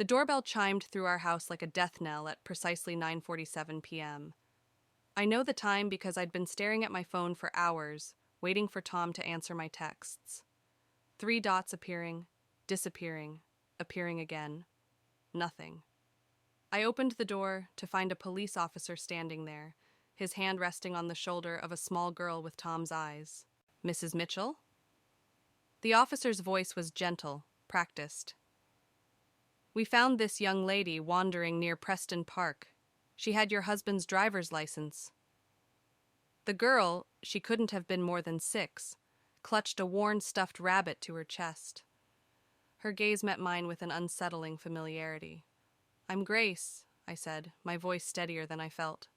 The doorbell chimed through our house like a death knell at precisely 9:47 p.m. I know the time because I'd been staring at my phone for hours, waiting for Tom to answer my texts. 3 dots appearing, disappearing, appearing again. Nothing. I opened the door to find a police officer standing there, his hand resting on the shoulder of a small girl with Tom's eyes. "Mrs. Mitchell?" The officer's voice was gentle, practiced. "We found this young lady wandering near Preston Park. She had your husband's driver's license." The girl, she couldn't have been more than 6, clutched a worn stuffed rabbit to her chest. Her gaze met mine with an unsettling familiarity. "I'm Grace," I said, my voice steadier than I felt.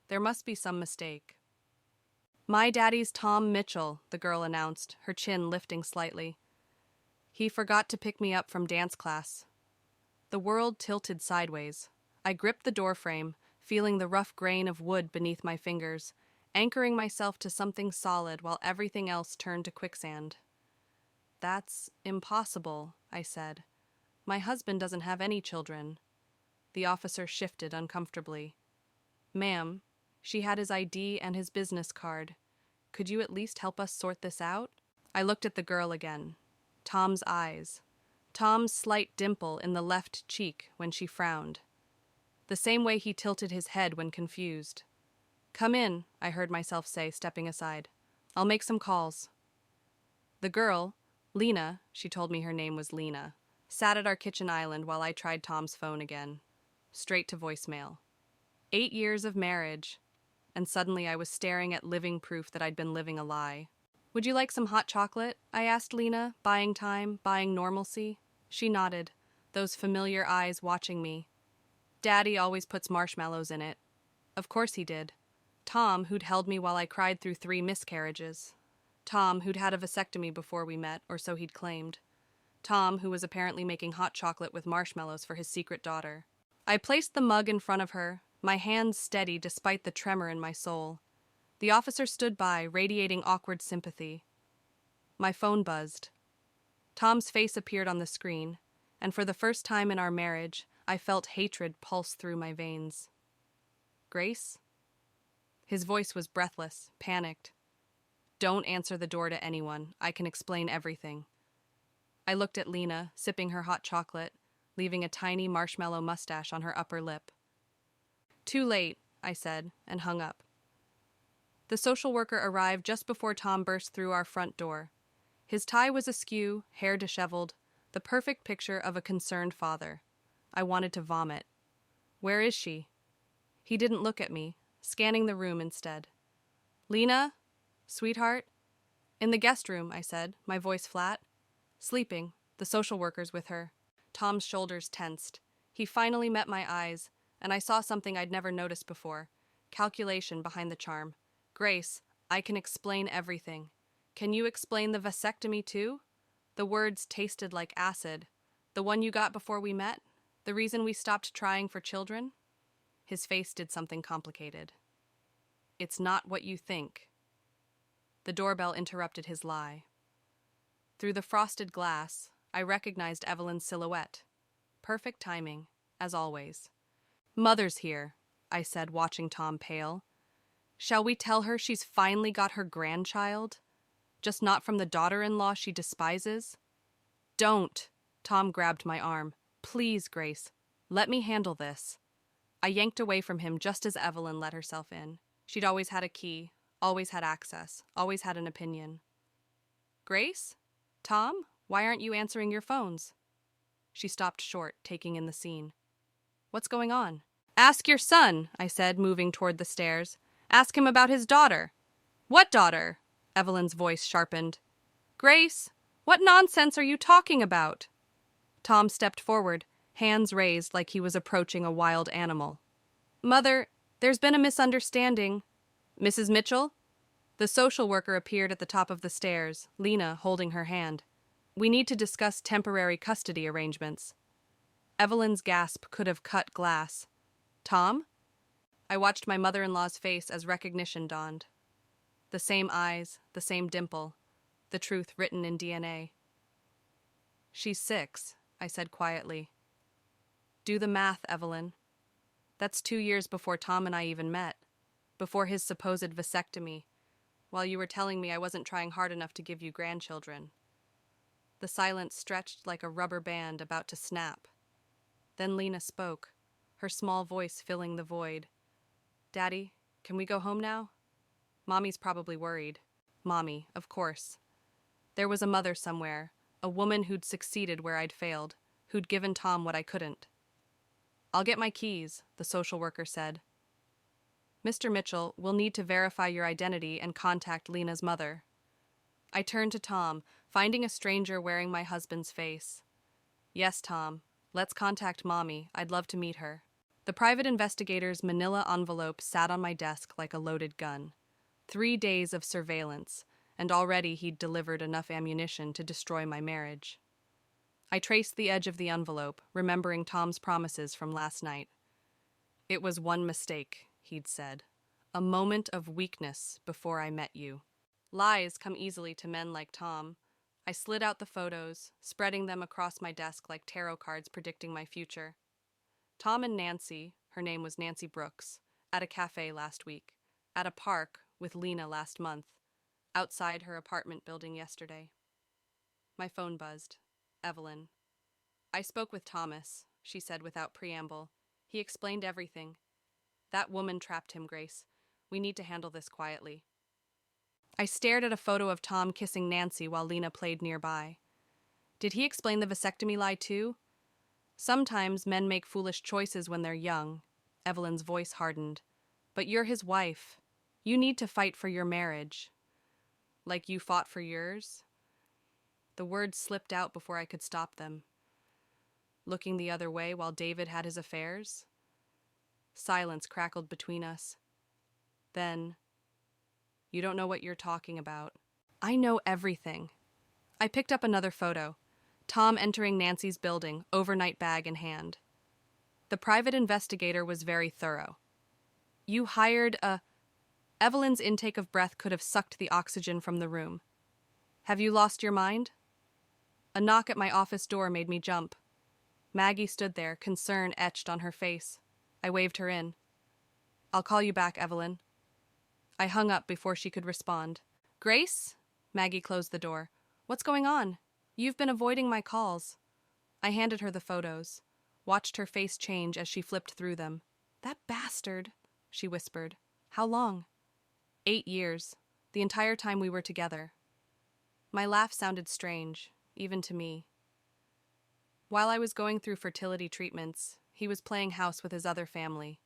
There must be some mistake. "My daddy's Tom Mitchell," the girl announced, her chin lifting slightly. "He forgot to pick me up from dance class." The world tilted sideways. I gripped the doorframe, feeling the rough grain of wood beneath my fingers, anchoring myself to something solid while everything else turned to quicksand. "That's impossible," I said. "My husband doesn't have any children." The officer shifted uncomfortably. "Ma'am, she had his ID and his business card. Could you at least help us sort this out?" I looked at the girl again. Tom's eyes. Tom's slight dimple in the left cheek when she frowned. The same way he tilted his head when confused. "Come in," I heard myself say, stepping aside. "I'll make some calls." The girl, Lena, she told me her name was Lena, sat at our kitchen island while I tried Tom's phone again. Straight to voicemail. 8 years of marriage, and suddenly I was staring at living proof that I'd been living a lie. "Would you like some hot chocolate?" I asked Lena, buying time, buying normalcy. She nodded, those familiar eyes watching me. "Daddy always puts marshmallows in it." Of course he did. Tom, who'd held me while I cried through 3 miscarriages. Tom, who'd had a vasectomy before we met, or so he'd claimed. Tom, who was apparently making hot chocolate with marshmallows for his secret daughter. I placed the mug in front of her, my hands steady despite the tremor in my soul. The officer stood by, radiating awkward sympathy. My phone buzzed. Tom's face appeared on the screen, and for the first time in our marriage, I felt hatred pulse through my veins. "Grace?" His voice was breathless, panicked. "Don't answer the door to anyone. I can explain everything." I looked at Lena, sipping her hot chocolate, leaving a tiny marshmallow mustache on her upper lip. "Too late," I said, and hung up. The social worker arrived just before Tom burst through our front door. His tie was askew, hair disheveled, the perfect picture of a concerned father. I wanted to vomit. "Where is she?" He didn't look at me, scanning the room instead. "Lena? Sweetheart?" "In the guest room," I said, my voice flat. "Sleeping. The social worker's with her." Tom's shoulders tensed. He finally met my eyes, and I saw something I'd never noticed before. Calculation behind the charm. "Grace, I can explain everything. Can you explain the vasectomy too? The words tasted like acid. The one you got before we met? The reason we stopped trying for children?" His face did something complicated. "It's not what you think." The doorbell interrupted his lie. Through the frosted glass, I recognized Evelyn's silhouette. Perfect timing, as always. "Mother's here," I said, watching Tom pale. "Shall we tell her she's finally got her grandchild? Just not from the daughter-in-law she despises?" "Don't!" Tom grabbed my arm. "Please, Grace, let me handle this." I yanked away from him just as Evelyn let herself in. She'd always had a key, always had access, always had an opinion. "Grace? Tom? Why aren't you answering your phones?" She stopped short, taking in the scene. "What's going on?" "Ask your son," I said, moving toward the stairs. "Ask him about his daughter." "What daughter?" Evelyn's voice sharpened. "Grace, what nonsense are you talking about?" Tom stepped forward, hands raised like he was approaching a wild animal. "Mother, there's been a misunderstanding." "Mrs. Mitchell?" The social worker appeared at the top of the stairs, Lena holding her hand. "We need to discuss temporary custody arrangements." Evelyn's gasp could have cut glass. "Tom?" I watched my mother-in-law's face as recognition dawned. The same eyes, the same dimple, the truth written in DNA. "She's 6, I said quietly. Do the math, Evelyn. That's 2 years before Tom and I even met, before his supposed vasectomy, while you were telling me I wasn't trying hard enough to give you grandchildren. The silence stretched like a rubber band about to snap. Then Lena spoke, her small voice filling the void. Daddy, can we go home now? Mommy's probably worried. Mommy, of course. There was a mother somewhere, a woman who'd succeeded where I'd failed, who'd given Tom what I couldn't. I'll get my keys, the social worker said. Mr. Mitchell, we'll need to verify your identity and contact Lena's mother. I turned to Tom, finding a stranger wearing my husband's face. Yes, Tom. Let's contact Mommy. I'd love to meet her. The private investigator's manila envelope sat on my desk like a loaded gun. 3 days of surveillance, and already he'd delivered enough ammunition to destroy my marriage. I traced the edge of the envelope, remembering Tom's promises from last night. It was one mistake, he'd said. A moment of weakness before I met you. Lies come easily to men like Tom. I slid out the photos, spreading them across my desk like tarot cards predicting my future. Tom and Nancy, her name was Nancy Brooks, at a cafe last week, at a park with Lena last month, outside her apartment building yesterday. My phone buzzed. Evelyn. I spoke with Thomas, she said without preamble. He explained everything. That woman trapped him, Grace. We need to handle this quietly. I stared at a photo of Tom kissing Nancy while Lena played nearby. Did he explain the vasectomy lie too? Sometimes men make foolish choices when they're young. Evelyn's voice hardened. But you're his wife. You need to fight for your marriage. Like you fought for yours? The words slipped out before I could stop them. Looking the other way while David had his affairs? Silence crackled between us. Then, you don't know what you're talking about. I know everything. I picked up another photo. Tom entering Nancy's building, overnight bag in hand. The private investigator was very thorough. You hired a... Evelyn's intake of breath could have sucked the oxygen from the room. Have you lost your mind? A knock at my office door made me jump. Maggie stood there, concern etched on her face. I waved her in. I'll call you back, Evelyn. I hung up before she could respond. Grace? Maggie closed the door. What's going on? You've been avoiding my calls. I handed her the photos, watched her face change as she flipped through them. That bastard, she whispered. How long? 8 years, the entire time we were together. My laugh sounded strange, even to me. While I was going through fertility treatments, he was playing house with his other family.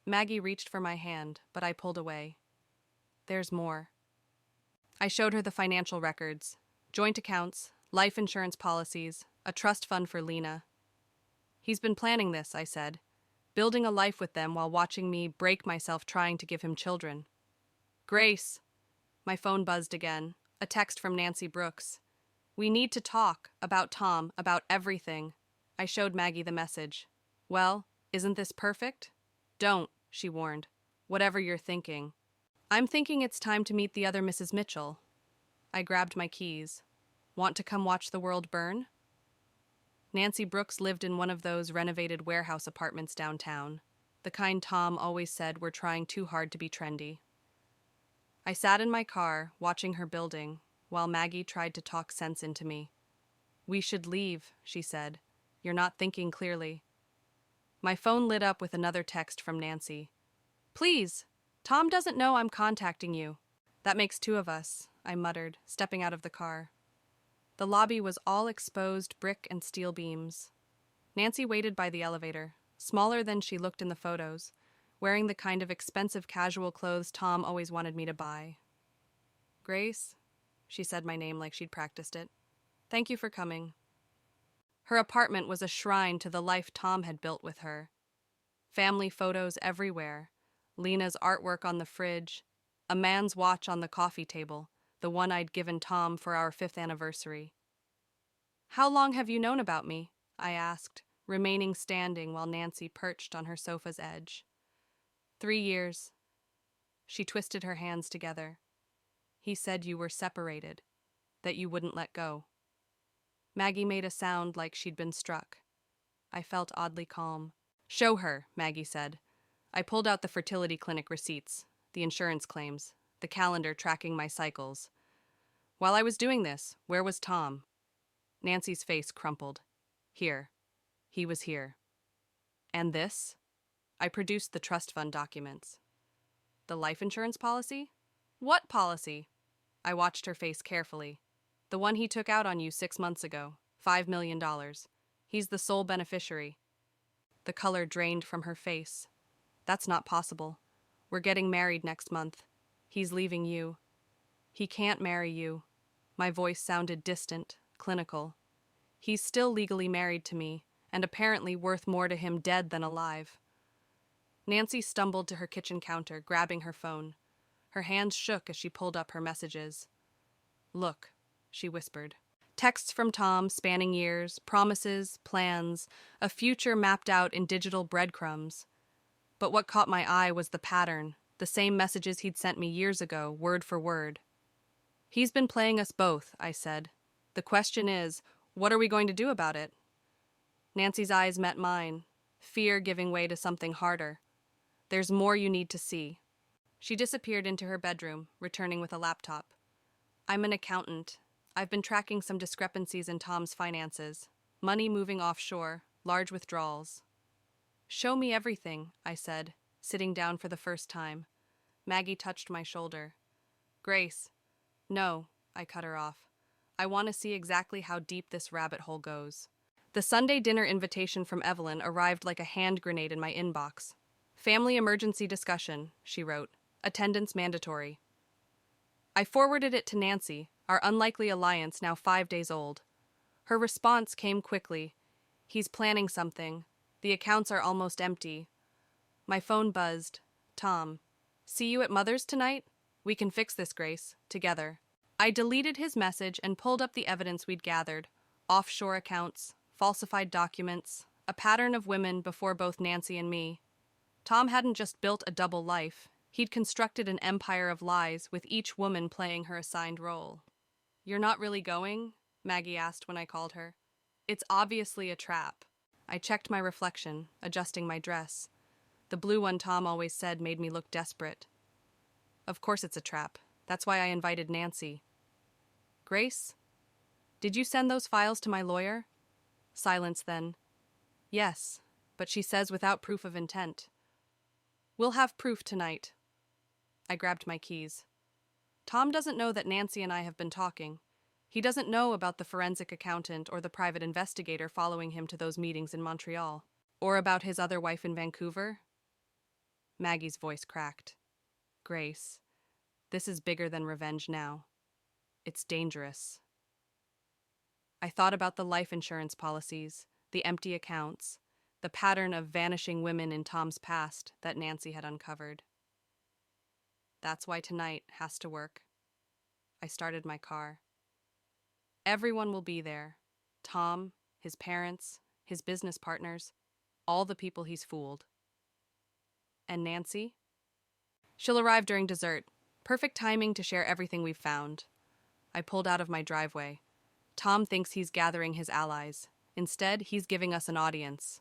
Maggie reached for my hand, but I pulled away. There's more. I showed her the financial records, joint accounts, life insurance policies, a trust fund for Lena. He's been planning this, I said, building a life with them while watching me break myself trying to give him children. Grace! My phone buzzed again, a text from Nancy Brooks. We need to talk, about Tom, about everything. I showed Maggie the message. Well, isn't this perfect? Don't, she warned. Whatever you're thinking. I'm thinking it's time to meet the other Mrs. Mitchell. I grabbed my keys. Want to come watch the world burn? Nancy Brooks lived in one of those renovated warehouse apartments downtown, the kind Tom always said were trying too hard to be trendy. I sat in my car, watching her building, while Maggie tried to talk sense into me. We should leave, she said. You're not thinking clearly. My phone lit up with another text from Nancy. Please! Tom doesn't know I'm contacting you. That makes 2 of us, I muttered, stepping out of the car. The lobby was all exposed brick and steel beams. Nancy waited by the elevator, smaller than she looked in the photos, wearing the kind of expensive casual clothes Tom always wanted me to buy. Grace, she said my name like she'd practiced it. Thank you for coming. Her apartment was a shrine to the life Tom had built with her. Family photos everywhere, Lena's artwork on the fridge, a man's watch on the coffee table, the one I'd given Tom for our 5th anniversary. How long have you known about me? I asked, remaining standing while Nancy perched on her sofa's edge. 3 years. She twisted her hands together. He said you were separated, that you wouldn't let go. Maggie made a sound like she'd been struck. I felt oddly calm. Show her, Maggie said. I pulled out the fertility clinic receipts, the insurance claims, the calendar tracking my cycles. While I was doing this, where was Tom? Nancy's face crumpled. Here. He was here. And this? I produced the trust fund documents. The life insurance policy? What policy? I watched her face carefully. The one he took out on you 6 months ago. $5 million. He's the sole beneficiary. The color drained from her face. That's not possible. We're getting married next month. He's leaving you. He can't marry you. My voice sounded distant, clinical. He's still legally married to me, and apparently worth more to him dead than alive. Nancy stumbled to her kitchen counter, grabbing her phone. Her hands shook as she pulled up her messages. Look, she whispered. Texts from Tom spanning years, promises, plans, a future mapped out in digital breadcrumbs. But what caught my eye was the pattern, the same messages he'd sent me years ago, word for word. He's been playing us both, I said. The question is, what are we going to do about it? Nancy's eyes met mine, fear giving way to something harder. There's more you need to see. She disappeared into her bedroom, returning with a laptop. I'm an accountant. I've been tracking some discrepancies in Tom's finances. Money moving offshore, large withdrawals. Show me everything, I said, sitting down for the first time. Maggie touched my shoulder. Grace. No, I cut her off. I want to see exactly how deep this rabbit hole goes. The Sunday dinner invitation from Evelyn arrived like a hand grenade in my inbox. Family emergency discussion, she wrote. Attendance mandatory. I forwarded it to Nancy, our unlikely alliance now 5 days old. Her response came quickly. He's planning something. The accounts are almost empty. My phone buzzed. Tom. See you at Mother's tonight? We can fix this, Grace. Together. I deleted his message and pulled up the evidence we'd gathered. Offshore accounts, falsified documents, a pattern of women before both Nancy and me. Tom hadn't just built a double life. He'd constructed an empire of lies, with each woman playing her assigned role. You're not really going? Maggie asked when I called her. It's obviously a trap. I checked my reflection, adjusting my dress. The blue one Tom always said made me look desperate. Of course it's a trap. That's why I invited Nancy. Grace? Did you send those files to my lawyer? Silence then. Yes, but she says without proof of intent. We'll have proof tonight. I grabbed my keys. Tom doesn't know that Nancy and I have been talking. He doesn't know about the forensic accountant or the private investigator following him to those meetings in Montreal. Or about his other wife in Vancouver. Maggie's voice cracked. Grace, this is bigger than revenge now. It's dangerous. I thought about the life insurance policies, the empty accounts, the pattern of vanishing women in Tom's past that Nancy had uncovered. That's why tonight has to work. I started my car. Everyone will be there. Tom, his parents, his business partners, all the people he's fooled. And Nancy? She'll arrive during dessert. Perfect timing to share everything we've found. I pulled out of my driveway. Tom thinks he's gathering his allies. Instead, he's giving us an audience.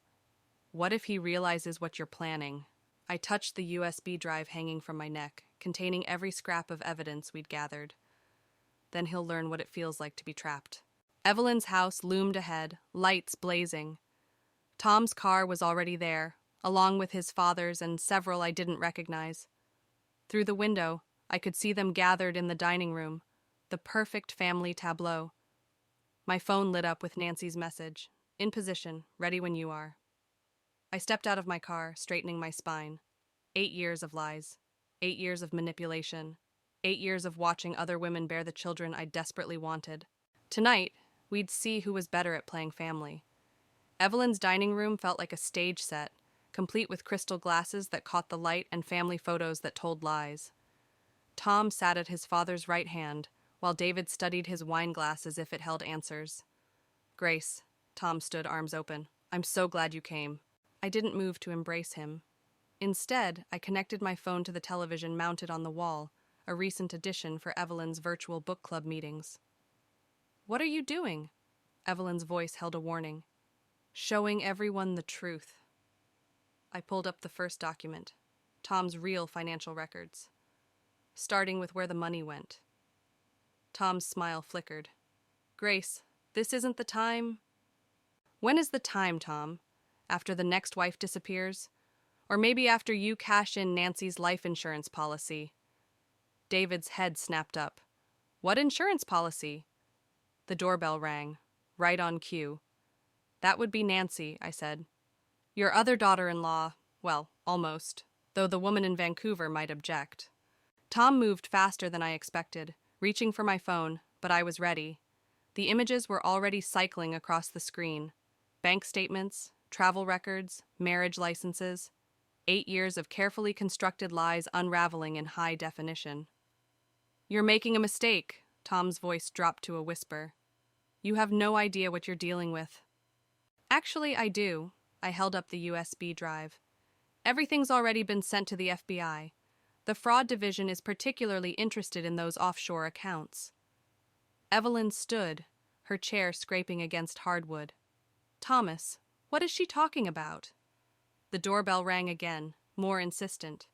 What if he realizes what you're planning? I touched the USB drive hanging from my neck, containing every scrap of evidence we'd gathered. Then he'll learn what it feels like to be trapped. Evelyn's house loomed ahead, lights blazing. Tom's car was already there, along with his father's and several I didn't recognize. Through the window, I could see them gathered in the dining room, the perfect family tableau. My phone lit up with Nancy's message. In position, ready when you are. I stepped out of my car, straightening my spine. 8 years of lies. 8 years of manipulation. 8 years of watching other women bear the children I desperately wanted. Tonight, we'd see who was better at playing family. Evelyn's dining room felt like a stage set, complete with crystal glasses that caught the light and family photos that told lies. Tom sat at his father's right hand, while David studied his wine glass as if it held answers. Grace, Tom stood, arms open. I'm so glad you came. I didn't move to embrace him. Instead, I connected my phone to the television mounted on the wall, a recent addition for Evelyn's virtual book club meetings. What are you doing? Evelyn's voice held a warning. Showing everyone the truth. I pulled up the first document, Tom's real financial records, starting with where the money went. Tom's smile flickered. Grace, this isn't the time. When is the time, Tom? After the next wife disappears? Or maybe after you cash in Nancy's life insurance policy? David's head snapped up. What insurance policy? The doorbell rang, right on cue. That would be Nancy, I said. Your other daughter-in-law, well, almost, though the woman in Vancouver might object. Tom moved faster than I expected, reaching for my phone, but I was ready. The images were already cycling across the screen. Bank statements, travel records, marriage licenses. 8 years of carefully constructed lies unraveling in high definition. You're making a mistake, Tom's voice dropped to a whisper. You have no idea what you're dealing with. Actually, I do. I held up the USB drive. Everything's already been sent to the FBI. The fraud division is particularly interested in those offshore accounts. Evelyn stood, her chair scraping against hardwood. Thomas, what is she talking about? The doorbell rang again, more insistent.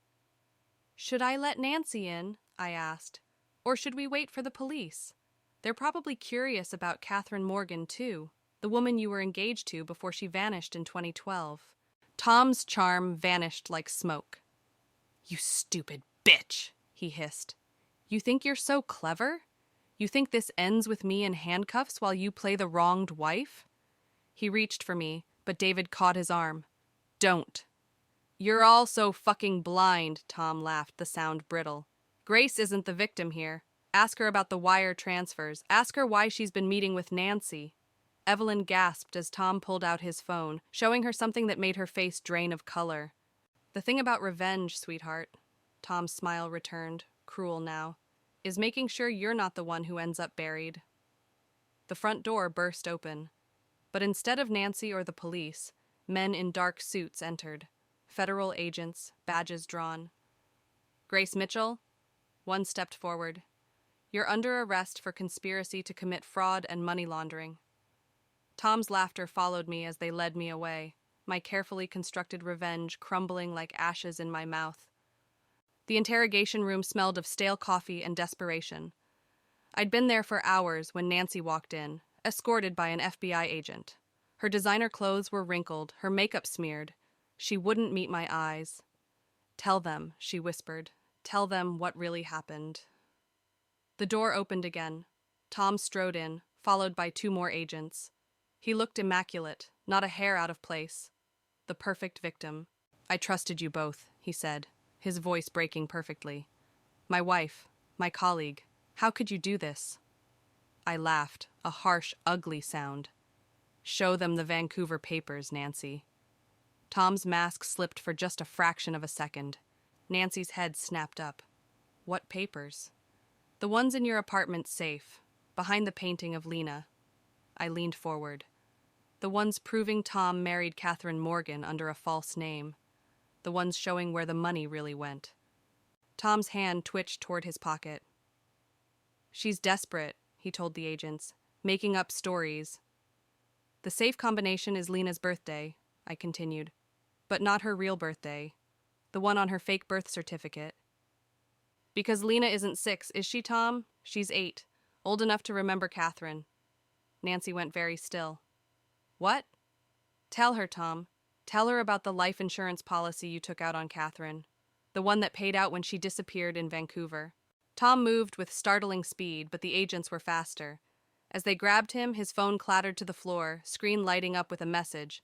Should I let Nancy in? I asked. Or should we wait for the police? They're probably curious about Catherine Morgan, too, the woman you were engaged to before she vanished in 2012. Tom's charm vanished like smoke. You stupid bitch, he hissed. You think you're so clever? You think this ends with me in handcuffs while you play the wronged wife? He reached for me, but David caught his arm. Don't. You're all so fucking blind, Tom laughed, the sound brittle. Grace isn't the victim here. Ask her about the wire transfers. Ask her why she's been meeting with Nancy. Evelyn gasped as Tom pulled out his phone, showing her something that made her face drain of color. The thing about revenge, sweetheart, Tom's smile returned, cruel now, is making sure you're not the one who ends up buried. The front door burst open, but instead of Nancy or the police, men in dark suits entered, federal agents, badges drawn. Grace Mitchell? One stepped forward. You're under arrest for conspiracy to commit fraud and money laundering. Tom's laughter followed me as they led me away, my carefully constructed revenge crumbling like ashes in my mouth. The interrogation room smelled of stale coffee and desperation. I'd been there for hours when Nancy walked in, escorted by an FBI agent. Her designer clothes were wrinkled, her makeup smeared. She wouldn't meet my eyes. Tell them, she whispered. Tell them what really happened. The door opened again. Tom strode in, followed by 2 more agents. He looked immaculate, not a hair out of place. The perfect victim. I trusted you both, he said, his voice breaking perfectly. My wife, my colleague, how could you do this? I laughed, a harsh, ugly sound. Show them the Vancouver papers, Nancy. Tom's mask slipped for just a fraction of a second. Nancy's head snapped up. What papers? The ones in your apartment safe, behind the painting of Lena. I leaned forward. The ones proving Tom married Catherine Morgan under a false name. The ones showing where the money really went. Tom's hand twitched toward his pocket. She's desperate, he told the agents, making up stories. The safe combination is Lena's birthday, I continued, but not her real birthday, the one on her fake birth certificate. Because Lena isn't 6, is she, Tom? She's 8, old enough to remember Catherine. Nancy went very still. What? Tell her, Tom. Tell her about the life insurance policy you took out on Catherine, the one that paid out when she disappeared in Vancouver. Tom moved with startling speed, but the agents were faster. As they grabbed him, his phone clattered to the floor, screen lighting up with a message.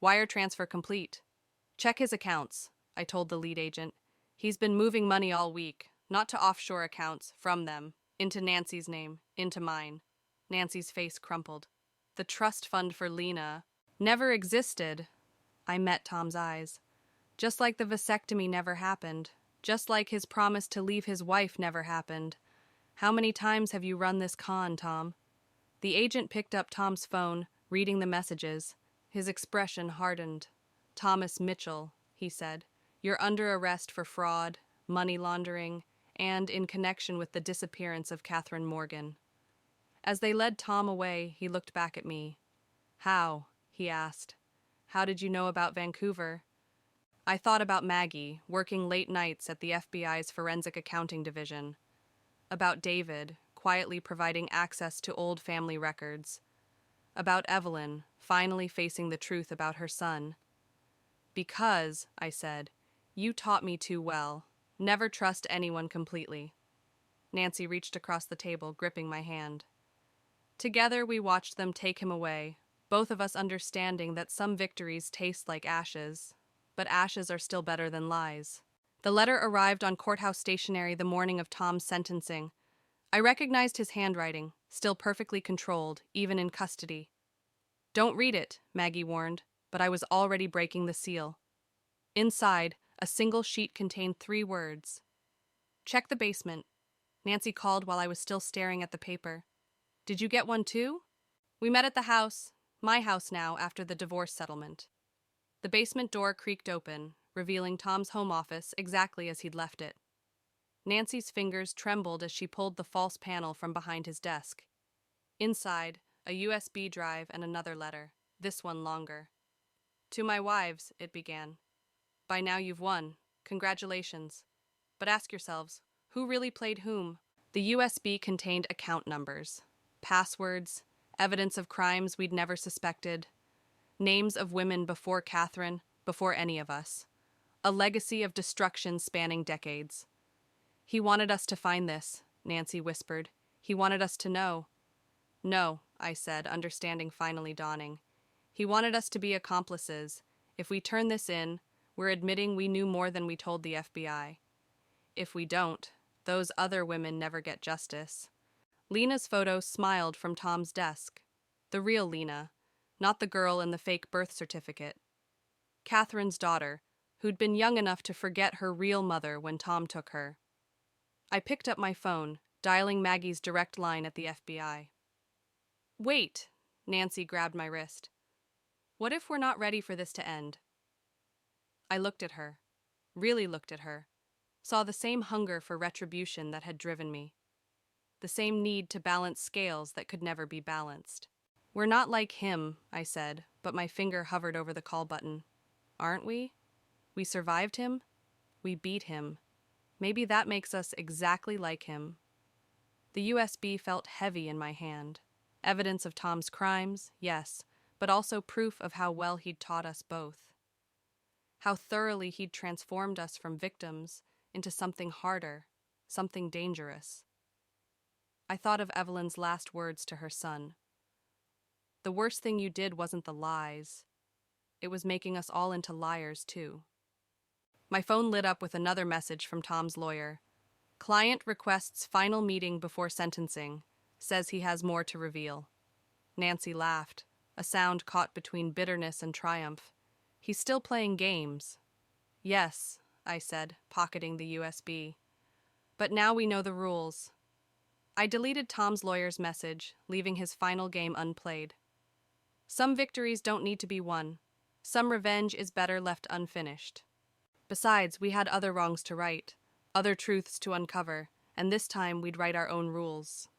Wire transfer complete. Check his accounts, I told the lead agent. He's been moving money all week, not to offshore accounts, from them, into Nancy's name, into mine. Nancy's face crumpled. The trust fund for Lena never existed. I met Tom's eyes. Just like the vasectomy never happened. Just like his promise to leave his wife never happened. How many times have you run this con, Tom? The agent picked up Tom's phone, reading the messages. His expression hardened. Thomas Mitchell, he said, you're under arrest for fraud, money laundering, and in connection with the disappearance of Catherine Morgan. As they led Tom away, he looked back at me. How? He asked. How did you know about Vancouver? I thought about Maggie, working late nights at the FBI's Forensic Accounting Division. About David, quietly providing access to old family records. About Evelyn, finally facing the truth about her son. Because, I said, you taught me too well. Never trust anyone completely. Nancy reached across the table, gripping my hand. Together we watched them take him away, both of us understanding that some victories taste like ashes, but ashes are still better than lies. The letter arrived on courthouse stationery the morning of Tom's sentencing. I recognized his handwriting, still perfectly controlled, even in custody. Don't read it, Maggie warned, but I was already breaking the seal. Inside, a single sheet contained 3 words. Check the basement. Nancy called while I was still staring at the paper. Did you get one too? We met at the house, my house now, after the divorce settlement. The basement door creaked open, revealing Tom's home office exactly as he'd left it. Nancy's fingers trembled as she pulled the false panel from behind his desk. Inside, a USB drive and another letter, this one longer. To my wives, it began. By now you've won. Congratulations. But ask yourselves, who really played whom? The USB contained account numbers, passwords, evidence of crimes we'd never suspected, names of women before Catherine, before any of us. A legacy of destruction spanning decades. He wanted us to find this, Nancy whispered. He wanted us to know. No, I said, understanding finally dawning. He wanted us to be accomplices. If we turn this in, we're admitting we knew more than we told the FBI. If we don't, those other women never get justice. Lena's photo smiled from Tom's desk. The real Lena, not the girl in the fake birth certificate. Catherine's daughter, who'd been young enough to forget her real mother when Tom took her. I picked up my phone, dialing Maggie's direct line at the FBI. Wait, Nancy grabbed my wrist. What if we're not ready for this to end? I looked at her, really looked at her, saw the same hunger for retribution that had driven me, the same need to balance scales that could never be balanced. We're not like him, I said, but my finger hovered over the call button. Aren't we? We survived him. We beat him. Maybe that makes us exactly like him. The USB felt heavy in my hand. Evidence of Tom's crimes, yes, but also proof of how well he'd taught us both. How thoroughly he'd transformed us from victims into something harder, something dangerous. I thought of Evelyn's last words to her son. The worst thing you did wasn't the lies. It was making us all into liars, too. My phone lit up with another message from Tom's lawyer. Client requests final meeting before sentencing. Says he has more to reveal. Nancy laughed, a sound caught between bitterness and triumph. He's still playing games. Yes, I said, pocketing the USB. But now we know the rules. I deleted Tom's lawyer's message, leaving his final game unplayed. Some victories don't need to be won. Some revenge is better left unfinished. Besides, we had other wrongs to right, other truths to uncover, and this time we'd write our own rules.